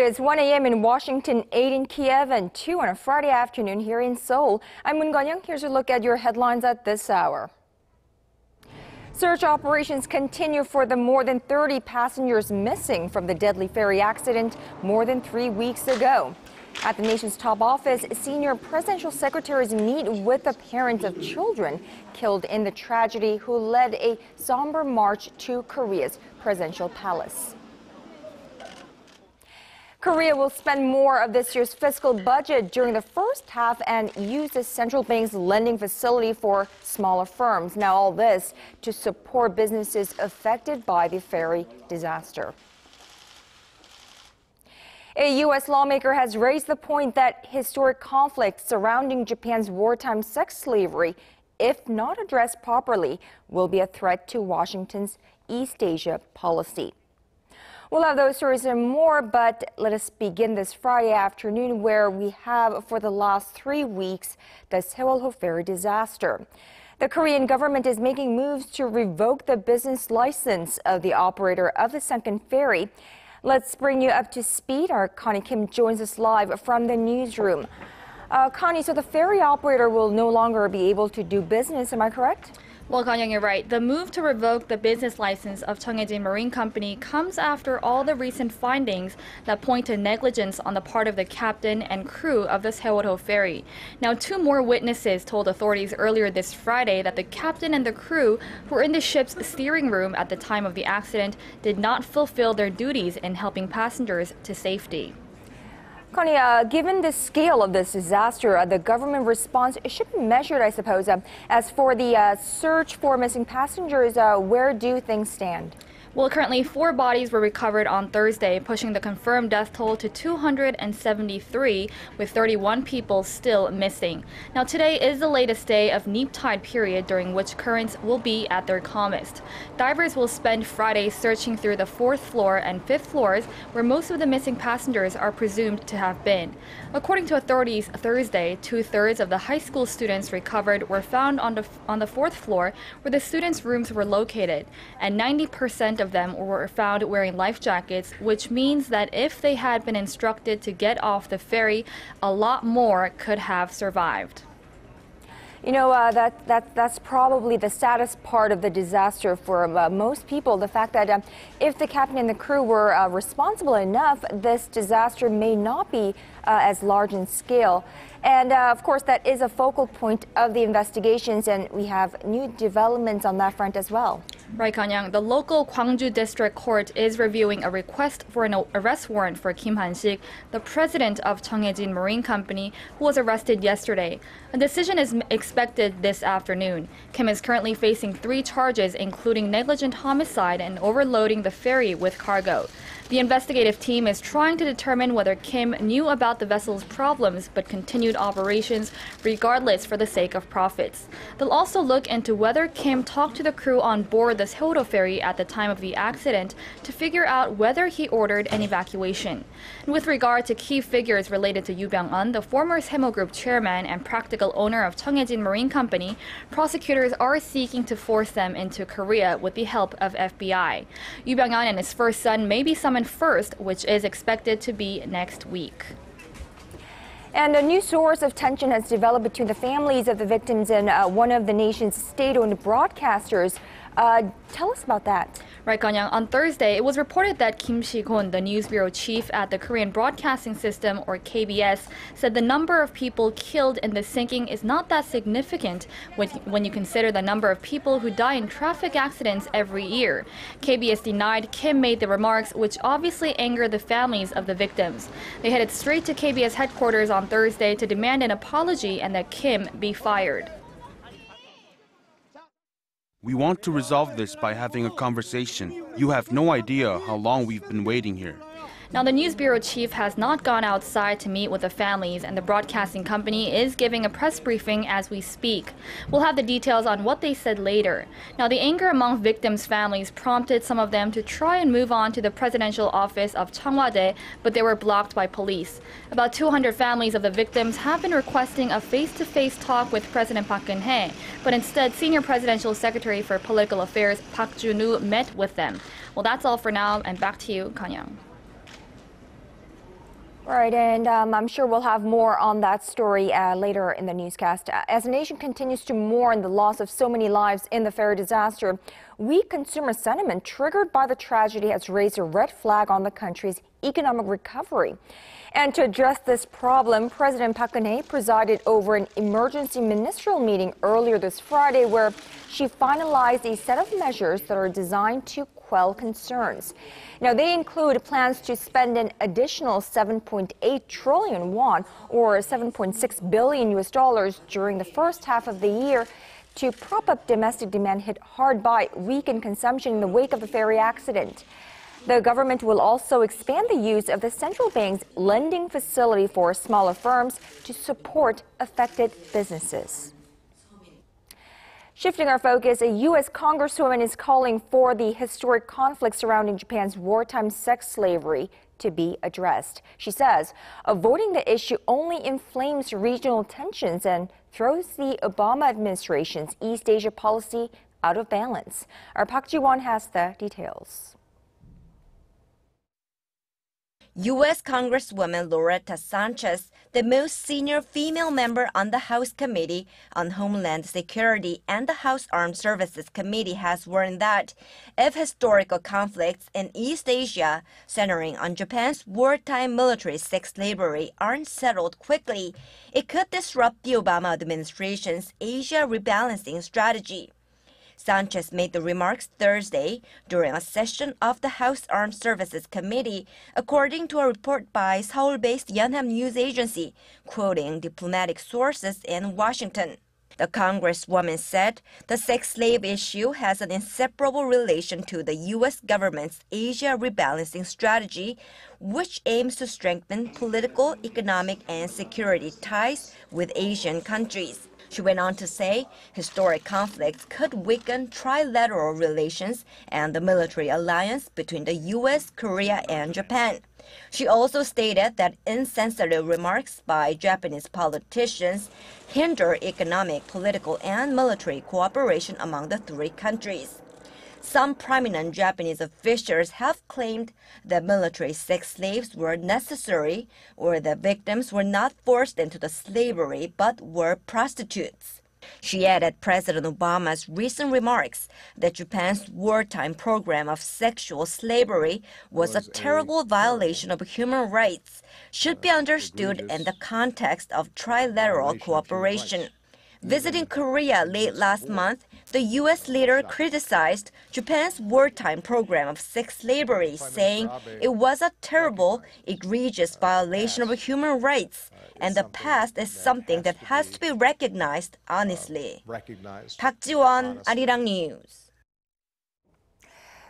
is 1 a.m. in Washington, 8 in Kiev, and 2 on a Friday afternoon here in Seoul. I'm Moon Gun-young. Here's a look at your headlines at this hour. Search operations continue for the more than 30 passengers missing from the deadly ferry accident more than 3 weeks ago. At the nation's top office, senior presidential secretaries meet with the parents of children killed in the tragedy who led a somber march to Korea's presidential palace. Korea will spend more of this year's fiscal budget during the first half and use the central bank's lending facility for smaller firms. Now, all this to support businesses affected by the ferry disaster. A U.S. lawmaker has raised the point that historic conflicts surrounding Japan's wartime sex slavery, if not addressed properly, will be a threat to Washington's East Asia policy. We'll have those stories and more, but let us begin this Friday afternoon where we have, for the last 3 weeks, the Sewol-ho ferry disaster. The Korean government is making moves to revoke the business license of the operator of the sunken ferry. Let's bring you up to speed. Our Connie Kim joins us live from the newsroom. Connie, so the ferry operator will no longer be able to do business, am I correct? Well, Kang-young, you're right. The move to revoke the business license of Cheongjin Marine Company comes after all the recent findings that point to negligence on the part of the captain and crew of the Sewol-ho ferry. Now, 2 more witnesses told authorities earlier this Friday that the captain and the crew who were in the ship's steering room at the time of the accident did not fulfill their duties in helping passengers to safety. Connie, given the scale of this disaster, the government response should be measured, I suppose. As for the search for missing passengers, where do things stand? Well, currently 4 bodies were recovered on Thursday, pushing the confirmed death toll to 273, with 31 people still missing. Now, today is the latest day of neap tide period during which currents will be at their calmest. Divers will spend Friday searching through the 4th floor and 5th floors, where most of the missing passengers are presumed to have been. According to authorities, Thursday, 2/3 of the high school students recovered were found on the 4th floor, where the students' rooms were located, and 90% of them were found wearing life jackets, which means that if they had been instructed to get off the ferry, a lot more could have survived. You know, that's probably the saddest part of the disaster for most people, the fact that if the captain and the crew were responsible enough, this disaster may not be as large in scale. And of course, that is a focal point of the investigations, and we have new developments on that front as well. Right, Kang-young. The local Gwangju District Court is reviewing a request for an arrest warrant for Kim Han-sik, the president of Cheongjin Marine Company, who was arrested yesterday. A decision is expected this afternoon. Kim is currently facing 3 charges, including negligent homicide and overloading the ferry with cargo. The investigative team is trying to determine whether Kim knew about the vessel's problems but continued operations regardless for the sake of profits. They'll also look into whether Kim talked to the crew on board the Sewol-ho ferry at the time of the accident to figure out whether he ordered an evacuation. And with regard to key figures related to Yoo Byung-eun, the former Semo Group chairman and practical owner of Cheongjin Marine Company, prosecutors are seeking to force them into Korea with the help of FBI. Yoo Byung-eun and his first son may be summoned first, which is expected to be next week. And a new source of tension has developed between the families of the victims and one of the nation's state-owned broadcasters. Tell us about that. Right, Kang-young. On Thursday, it was reported that Kim Si-gon, the news bureau chief at the Korean Broadcasting System, or KBS, said the number of people killed in the sinking is not that significant when you consider the number of people who die in traffic accidents every year. KBS denied Kim made the remarks, which obviously angered the families of the victims. They headed straight to KBS headquarters on Thursday to demand an apology and that Kim be fired. We want to resolve this by having a conversation. You have no idea how long we've been waiting here. Now, the news bureau chief has not gone outside to meet with the families, and the broadcasting company is giving a press briefing as we speak. We'll have the details on what they said later. Now, the anger among victims' families prompted some of them to try and move on to the presidential office of Cheongwade, but they were blocked by police. About 200 families of the victims have been requesting a face-to-face talk with President Park Geunhye, but instead, Senior Presidential Secretary for Political Affairs Park Geunhye met with them. Well, that's all for now, and back to you, Kang-young. Right, and I'm sure we'll have more on that story later in the newscast. As the nation continues to mourn the loss of so many lives in the ferry disaster, weak consumer sentiment triggered by the tragedy has raised a red flag on the country's economic recovery. And to address this problem, President Park Geunhye presided over an emergency ministerial meeting earlier this Friday where she finalized a set of measures that are designed to quell concerns. Now, they include plans to spend an additional 7.8 trillion won, or $7.6 billion during the first half of the year to prop up domestic demand hit hard by weakened consumption in the wake of the ferry accident. The government will also expand the use of the central bank's lending facility for smaller firms to support affected businesses. Shifting our focus, a U.S. congresswoman is calling for the historic conflict surrounding Japan's wartime sex slavery to be addressed. She says avoiding the issue only inflames regional tensions and throws the Obama administration's East Asia policy out of balance. Our Park Ji-won has the details. U.S. Congresswoman Loretta Sanchez, the most senior female member on the House Committee on Homeland Security and the House Armed Services Committee, has warned that if historical conflicts in East Asia centering on Japan's wartime military sex slavery aren't settled quickly, it could disrupt the Obama administration's Asia rebalancing strategy. Sanchez made the remarks Thursday during a session of the House Armed Services Committee, according to a report by Seoul-based Yonhap News Agency, quoting diplomatic sources in Washington. The congresswoman said the sex slave issue has an inseparable relation to the U.S. government's Asia rebalancing strategy, which aims to strengthen political, economic, and security ties with Asian countries. She went on to say historic conflicts could weaken trilateral relations and the military alliance between the U.S., Korea, and Japan. She also stated that insensitive remarks by Japanese politicians hinder economic, political, and military cooperation among the three countries. Some prominent Japanese officials have claimed that military sex slaves were necessary or the victims were not forced into the slavery but were prostitutes. She added President Obama's recent remarks that Japan's wartime program of sexual slavery was a terrible violation of human rights should be understood in the context of trilateral cooperation. Visiting Korea late last month, the U.S. leader criticized Japan's wartime program of sex slavery, saying it was a terrible, egregious violation of human rights, and the past is something that has to be recognized honestly. Park Ji-won, ARIRANG News.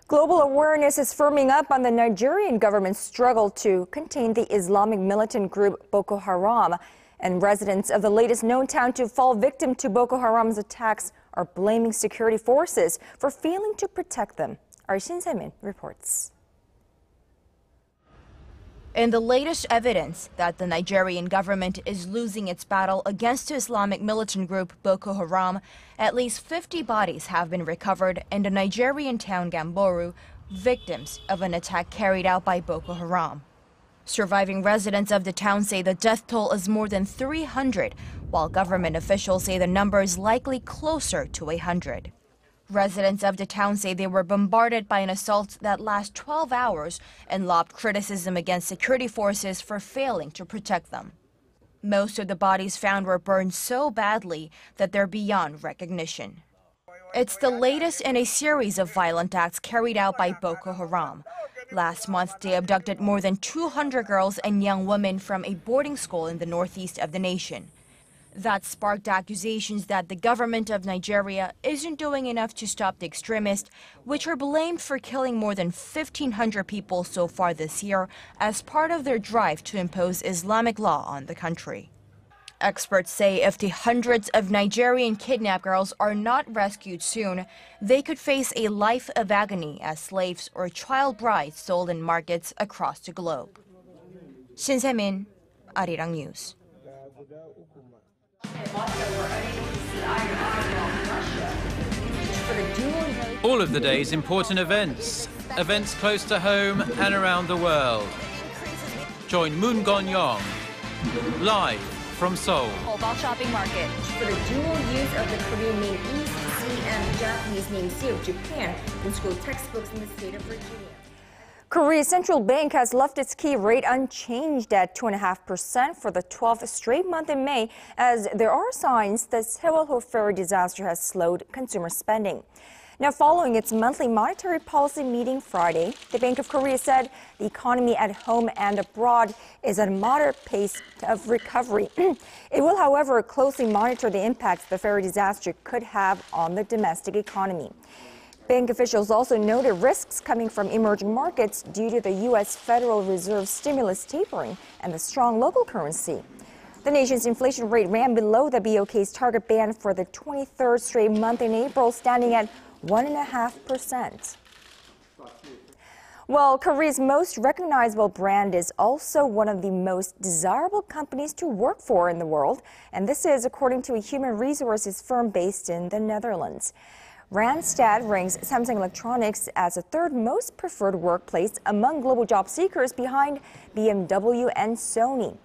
Global awareness is firming up on the Nigerian government's struggle to contain the Islamic militant group Boko Haram. And residents of the latest known town to fall victim to Boko Haram's attacks are blaming security forces for failing to protect them. Our Shin Se-min reports. In the latest evidence that the Nigerian government is losing its battle against the Islamic militant group Boko Haram, at least 50 bodies have been recovered in the Nigerian town Gamboru, victims of an attack carried out by Boko Haram. Surviving residents of the town say the death toll is more than 300, while government officials say the number is likely closer to 100. Residents of the town say they were bombarded by an assault that lasted 12 hours and lobbed criticism against security forces for failing to protect them. Most of the bodies found were burned so badly that they're beyond recognition. It's the latest in a series of violent acts carried out by Boko Haram. Last month, they abducted more than 200 girls and young women from a boarding school in the northeast of the nation. That sparked accusations that the government of Nigeria isn't doing enough to stop the extremists, which are blamed for killing more than 1,500 people so far this year as part of their drive to impose Islamic law on the country. Experts say if the hundreds of Nigerian kidnapped girls are not rescued soon, they could face a life of agony as slaves or child brides sold in markets across the globe. Shin Se-min, ARIRANG News. All of the day's important events close to home and around the world. join Moon Gon-young live from Seoul. Mobile shopping market. For the dual use of the Korean name East Sea and Japanese name Sea of Japan in school textbooks in the state of Virginia. Korea's central bank has left its key rate unchanged at 2.5% for the 12th straight month in May, as there are signs the Sewol-ho ferry disaster has slowed consumer spending. Now, following its monthly monetary policy meeting Friday, the Bank of Korea said the economy at home and abroad is at a moderate pace of recovery. It will, however, closely monitor the impacts the ferry disaster could have on the domestic economy. Bank officials also noted risks coming from emerging markets due to the U.S. Federal Reserve stimulus tapering and the strong local currency. The nation's inflation rate ran below the BOK's target band for the 23rd straight month in April, standing at 1.5%. Well, Korea's most recognizable brand is also one of the most desirable companies to work for in the world, and this is according to a human resources firm based in the Netherlands. Randstad ranks Samsung Electronics as the third most preferred workplace among global job seekers, behind BMW and Sony.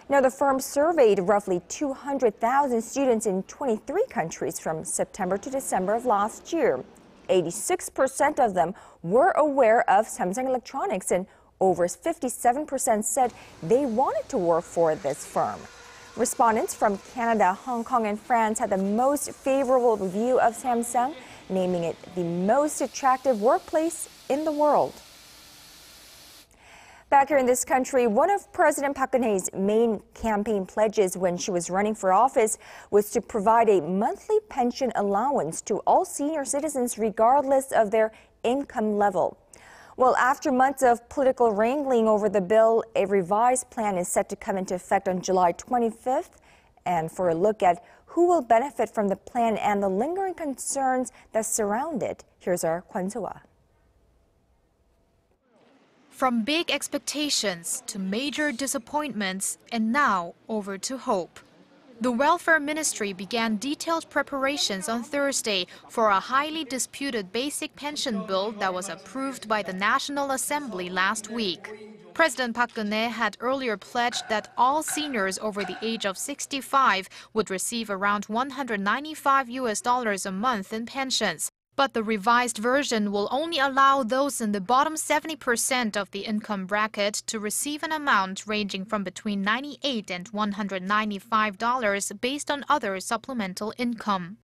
Now, the firm surveyed roughly 200,000 students in 23 countries from September to December of last year. 86% of them were aware of Samsung Electronics, and over 57% said they wanted to work for this firm. Respondents from Canada, Hong Kong, and France had the most favorable review of Samsung, naming it the most attractive workplace in the world. Back here in this country, one of President Park Geunhye's main campaign pledges when she was running for office was to provide a monthly pension allowance to all senior citizens regardless of their income level. Well, after months of political wrangling over the bill, a revised plan is set to come into effect on July 25th. And for a look at who will benefit from the plan and the lingering concerns that surround it, here's our Kwon-soa. From big expectations to major disappointments, and now over to hope. The Welfare Ministry began detailed preparations on Thursday for a highly disputed basic pension bill that was approved by the National Assembly last week. President Park Geunhye had earlier pledged that all seniors over the age of 65 would receive around $195 a month in pensions. But the revised version will only allow those in the bottom 70% of the income bracket to receive an amount ranging from between $98 and $195 based on other supplemental income.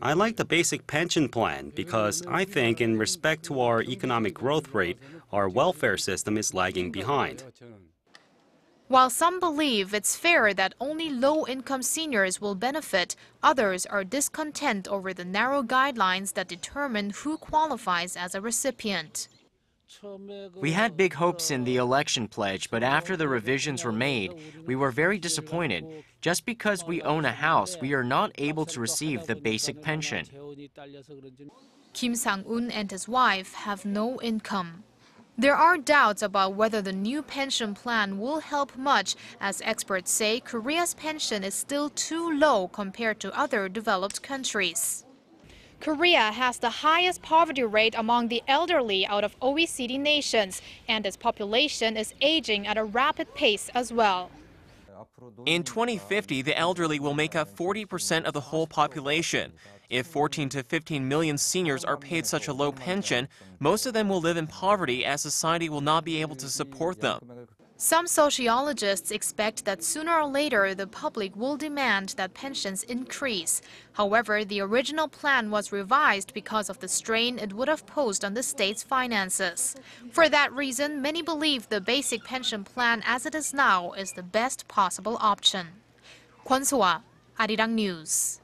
I like the basic pension plan because I think in respect to our economic growth rate, our welfare system is lagging behind. While some believe it's fair that only low-income seniors will benefit, others are discontent over the narrow guidelines that determine who qualifies as a recipient. We had big hopes in the election pledge, but after the revisions were made, we were very disappointed. Just because we own a house, we are not able to receive the basic pension. Kim Sang-un and his wife have no income. There are doubts about whether the new pension plan will help much, as experts say Korea's pension is still too low compared to other developed countries. Korea has the highest poverty rate among the elderly out of OECD nations, and its population is aging at a rapid pace as well. In 2050, the elderly will make up 40% of the whole population. If 14 to 15 million seniors are paid such a low pension, most of them will live in poverty as society will not be able to support them. Some sociologists expect that sooner or later the public will demand that pensions increase. However, the original plan was revised because of the strain it would have posed on the state's finances. For that reason, many believe the basic pension plan as it is now is the best possible option. Kwon-soa, ARIRANG News.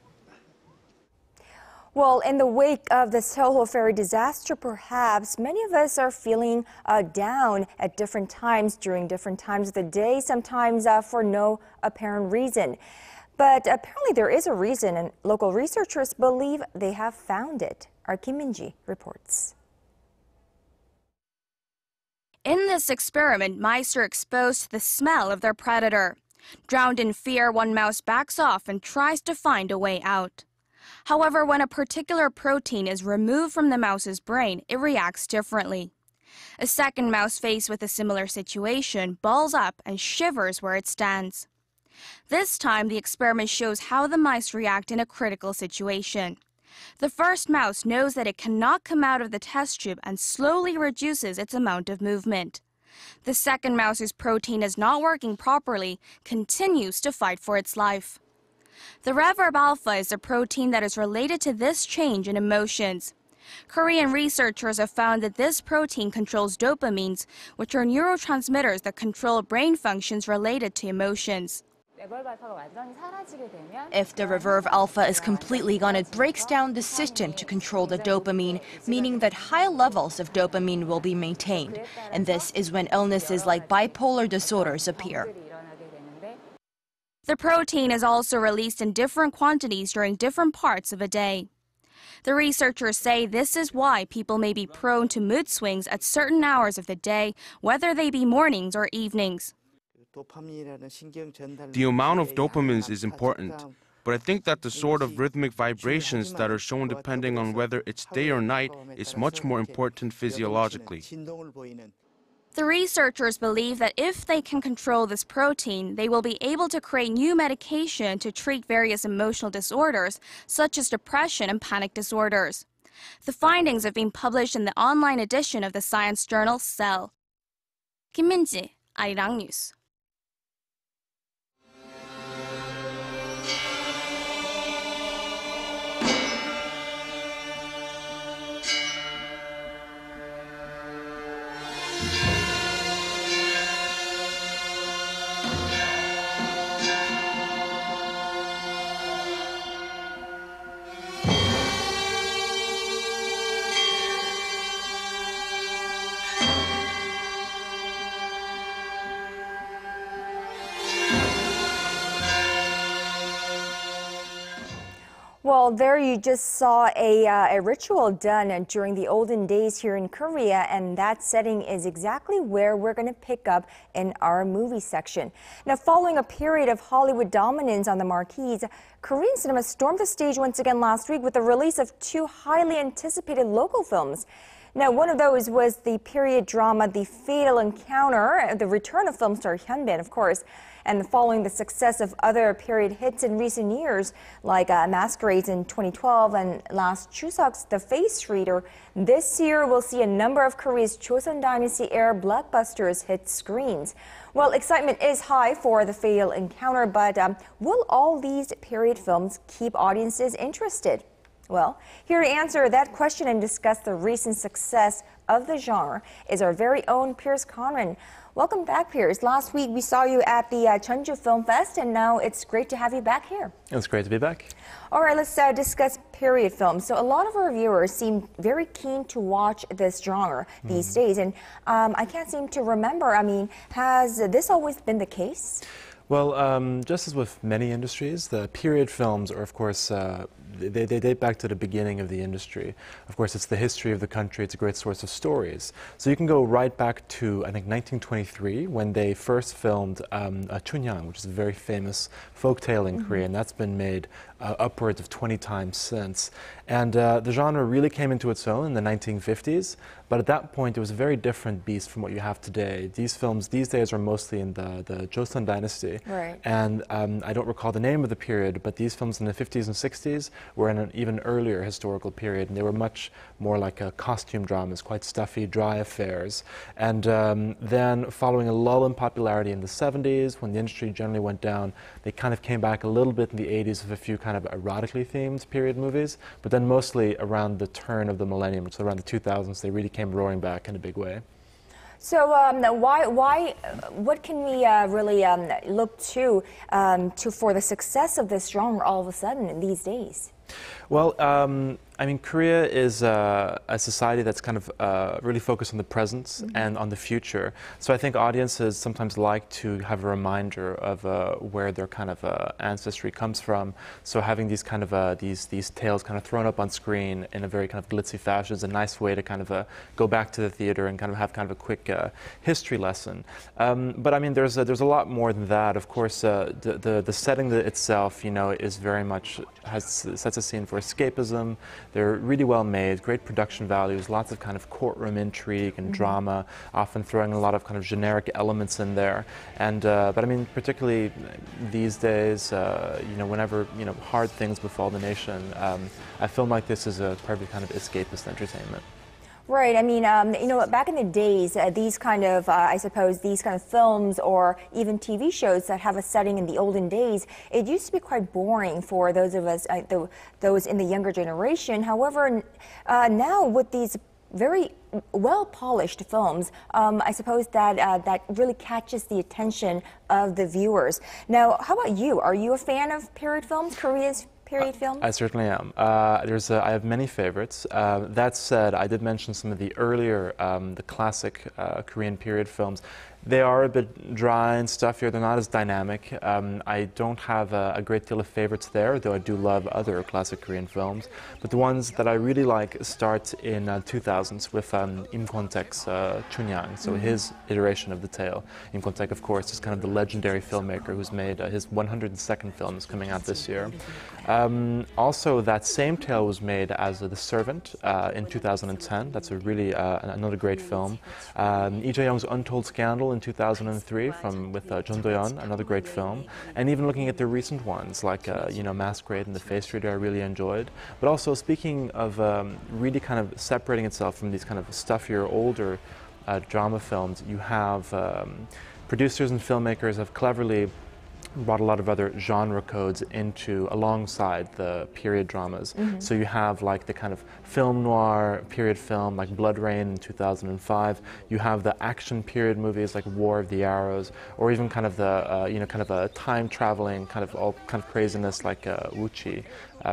Well, in the wake of the Sewol-ho ferry disaster, perhaps many of us are feeling down at different times during different times of the day, sometimes for no apparent reason. But apparently there is a reason, and local researchers believe they have found it. Our Kim Min-ji reports. In this experiment, mice are exposed to the smell of their predator. Drowned in fear, one mouse backs off and tries to find a way out. However, when a particular protein is removed from the mouse's brain, it reacts differently. A second mouse faced with a similar situation balls up and shivers where it stands. This time, the experiment shows how the mice react in a critical situation. The first mouse knows that it cannot come out of the test tube and slowly reduces its amount of movement. The second mouse, whose protein is not working properly, continues to fight for its life. The reverb alpha is a protein that is related to this change in emotions. Korean researchers have found that this protein controls dopamines, which are neurotransmitters that control brain functions related to emotions. If the reverb alpha is completely gone, it breaks down the system to control the dopamine, meaning that high levels of dopamine will be maintained. And this is when illnesses like bipolar disorders appear. The protein is also released in different quantities during different parts of a day. The researchers say this is why people may be prone to mood swings at certain hours of the day, whether they be mornings or evenings. The amount of dopamines is important, but I think that the sort of rhythmic vibrations that are shown depending on whether it's day or night is much more important physiologically. The researchers believe that if they can control this protein, they will be able to create new medication to treat various emotional disorders, such as depression and panic disorders. The findings have been published in the online edition of the science journal Cell. Kim Min-ji, ARIRANG News. Well, there you just saw a ritual done during the olden days here in Korea, and that setting is exactly where we're going to pick up in our movie section. Now, following a period of Hollywood dominance on the marquees, Korean cinema stormed the stage once again last week with the release of two highly anticipated local films. Now, one of those was the period drama The Fatal Encounter, the return of film star Hyunbin, of course. And following the success of other period hits in recent years, like Masquerades in 2012 and last Chuseok's The Face Reader, this year we'll see a number of Korea's Joseon Dynasty-era blockbusters hit screens. Well, excitement is high for The Fatal Encounter, but will all these period films keep audiences interested? Well, here to answer that question and discuss the recent success of the genre is our very own Piers Conran. Welcome back, Piers. Last week we saw you at the Jeonju Film Fest, and now it's great to have you back here. It's great to be back. All right, let's discuss period films. So a lot of our viewers seem very keen to watch this genre these days, and I can't seem to remember, has this always been the case? Well, just as with many industries, the period films are, of course, they date back to the beginning of the industry. Of course, it's the history of the country. It's a great source of stories. So you can go right back to, I think, 1923, when they first filmed Chunhyang, which is a very famous folktale in Korea, and that's been made upwards of 20 times since. And the genre really came into its own in the 1950s, but at that point it was a very different beast from what you have today. These films these days are mostly in the Joseon Dynasty, right. And I don't recall the name of the period, but these films in the 50s and 60s were in an even earlier historical period, and they were much more like costume dramas, quite stuffy, dry affairs. And then following a lull in popularity in the 70s, when the industry generally went down, they kind of came back a little bit in the 80s with a few kind of erotically themed period movies, but then mostly around the turn of the millennium, so around the 2000s, they really came roaring back in a big way. So what can we really look to for the success of this genre all of a sudden in these days? Well, Korea is a society that's kind of really focused on the present and on the future. So I think audiences sometimes like to have a reminder of where their kind of ancestry comes from. So having these kind of these tales kind of thrown up on screen in a very kind of glitzy fashion is a nice way to kind of go back to the theater and kind of have kind of a quick history lesson. But there's a lot more than that. Of course, the setting itself, is very much sets a scene for escapism. They're really well made, great production values, lots of kind of courtroom intrigue and drama, often throwing a lot of kind of generic elements in there. And but I mean, particularly these days, you know, whenever hard things befall the nation, a film like this is a perfect kind of escapist entertainment. Right. I mean, you know, back in the days, these kind of, I suppose, these kind of films or even TV shows that have a setting in the olden days, it used to be quite boring for those of us, those in the younger generation. However, now with these very well-polished films, I suppose that that really catches the attention of the viewers. Now, how about you? Are you a fan of period films, Korea's period films? I certainly am. I have many favorites. That said, I did mention some of the earlier, the classic Korean period films. They are a bit dry and stuffier. They're not as dynamic. I don't have a great deal of favorites there, though I do love other classic Korean films. But the ones that I really like start in 2000s with Im Kwon-taek's Chunyang, so his iteration of the tale. Im Kwon-taek, of course, is kind of the legendary filmmaker who's made his 102nd film is coming out this year. Also, that same tale was made as The Servant in 2010. That's a really another great film. Lee Jae-young's Untold Scandal in 2003 with Jun Do-yeon, another great film. And even looking at the recent ones like Masquerade and The Face Reader, I really enjoyed. But also, speaking of really kind of separating itself from these kind of stuffier, older drama films, you have producers and filmmakers have cleverly brought a lot of other genre codes alongside the period dramas. So you have like the kind of film noir period film like Blood Rain in 2005. You have the action period movies like War of the Arrows, or even kind of the kind of a time traveling kind of all kind of craziness like Wuchi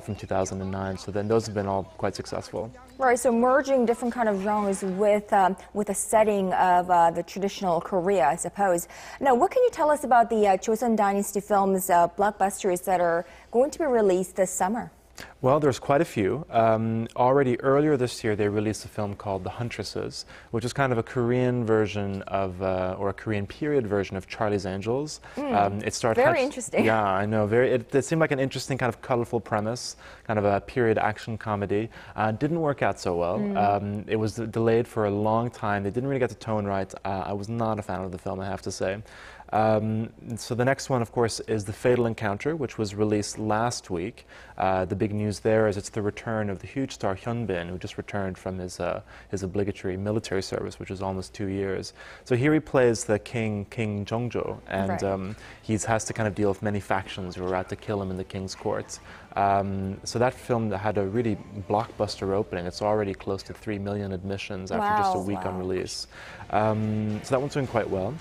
from 2009. So then those have been all quite successful. Right, so merging different kind of genres with a setting of the traditional Korea, I suppose. Now, what can you tell us about the Joseon Dynasty films blockbusters that are going to be released this summer? Well, there's quite a few. Already earlier this year, they released a film called The Huntresses, which is kind of a Korean version of, or a Korean period version of Charlie's Angels. It started very interesting. Yeah, I know. It seemed like an interesting kind of colorful premise, kind of a period action comedy. Didn't work out so well. It was delayed for a long time. They didn't really get the tone right. I was not a fan of the film, I have to say. So the next one, of course, is The Fatal Encounter, which was released last week. The big news there is it's the return of the huge star Hyun Bin, who just returned from his obligatory military service, which is almost 2 years. So here he plays the King Jongjo, and he has to kind of deal with many factions who are out to kill him in the king's court. So that film had a really blockbuster opening. It's already close to 3 million admissions after just a week on release. So that one's doing quite well.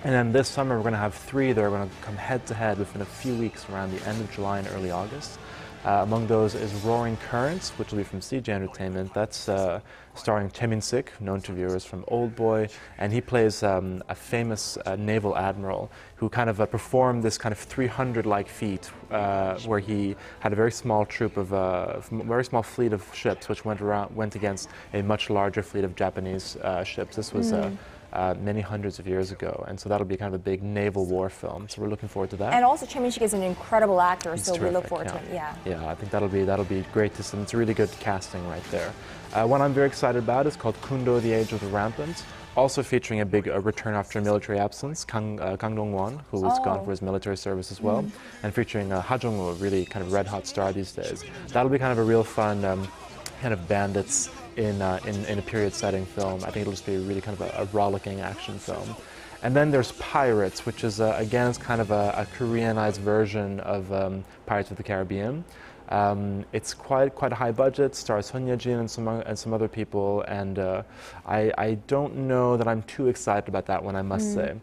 And then this summer, we're going to have 3 that are going to come head-to-head within a few weeks around the end of July and early August. Among those is Roaring Currents, which will be from CJ Entertainment. That's starring Chae Min-sik, known to viewers from Old Boy, and he plays a famous naval admiral who kind of performed this kind of 300-like feat where he had a very small troop of, very small fleet of ships which went against a much larger fleet of Japanese ships. This was many hundreds of years ago, and so that'll be kind of a big naval war film. So we're looking forward to that. And also, Chae Min-sik is an incredible actor, so we look forward to it. Yeah, I think that'll be great to see. It's a really good casting right there. One I'm very excited about is called Kundo: The Age of the Rampant. Also featuring a big return after military absence, Kang Dong-won, who was gone for his military service as well, and featuring Ha Jung-woo, a really kind of red-hot star these days. That'll be kind of a real fun kind of bandits in a period setting film. I think it'll just be really kind of a rollicking action film. And then there's Pirates, which is again is kind of a Koreanized version of Pirates of the Caribbean. It's quite a high budget, stars Son Ye-jin and some other people, and I don't know that I'm too excited about that one, I must say.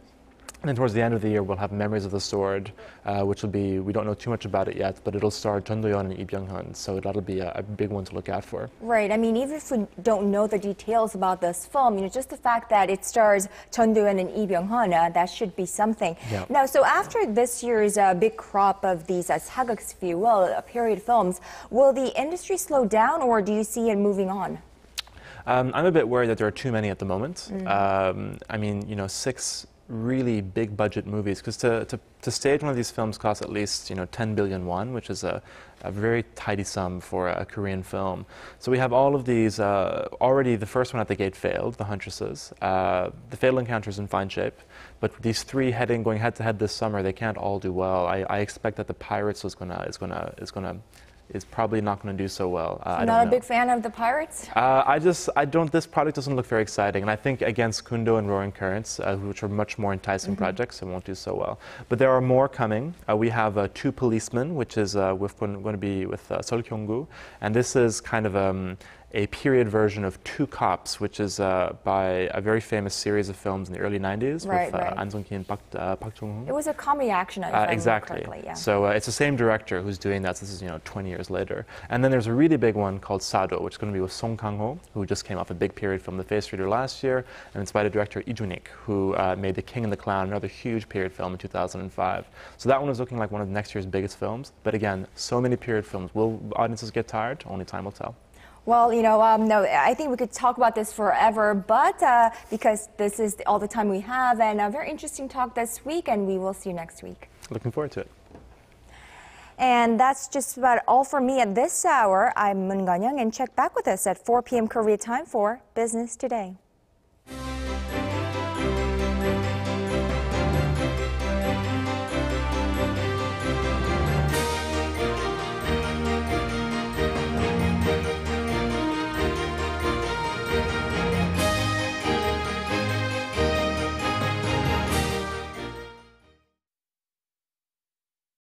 And then towards the end of the year, we'll have Memories of the Sword, which will be, we don't know too much about it yet, but it'll star Jun Do-yeon and Lee Byung-hun, so that'll be a big one to look out for. Right. I mean, even if we don't know the details about this film, just the fact that it stars Jun Do-yeon and Lee Byung-hun, that should be something. Yeah. Now, so after this year's big crop of these sageuk, if you will, period films, will the industry slow down, or do you see it moving on? I'm a bit worried that there are too many at the moment. I mean, 6 really big budget movies, because to stage one of these films costs at least 10 billion won, which is a very tidy sum for a Korean film. So we have all of these. Already the first one at the gate failed, The Huntresses. The Fatal Encounter is in fine shape, but these three going head to head this summer, they can't all do well. I expect that The Pirates is probably not going to do so well. Not a big fan of The Pirates? This product doesn't look very exciting, and I think against Kundo and Roaring Currents, which are much more enticing projects, it won't do so well. But there are more coming. We have Two Policemen, which is going to be with Sol Kyung-gu, and this is kind of a period version of Two Cops, which is by a very famous series of films in the early 90s with An Sung-ki and Park Geunhye. It was a comedy action, if I remember correctly. Yeah. So it's the same director who's doing that. So this is 20 years later. And then there's a really big one called Sado, which is going to be with Song Kang-ho, who just came off a big period film, The Face Reader, last year, and it's by the director Lee Junik, who made The King and the Clown, another huge period film in 2005. So that one is looking like one of next year's biggest films. But again, so many period films. Will audiences get tired? Only time will tell. Well, no, I think we could talk about this forever, but because this is all the time we have, and a very interesting talk this week, and we will see you next week. Looking forward to it. And that's just about all for me at this hour. I'm Moon Geunhye, and check back with us at 4 p.m. Korea time for Business Today.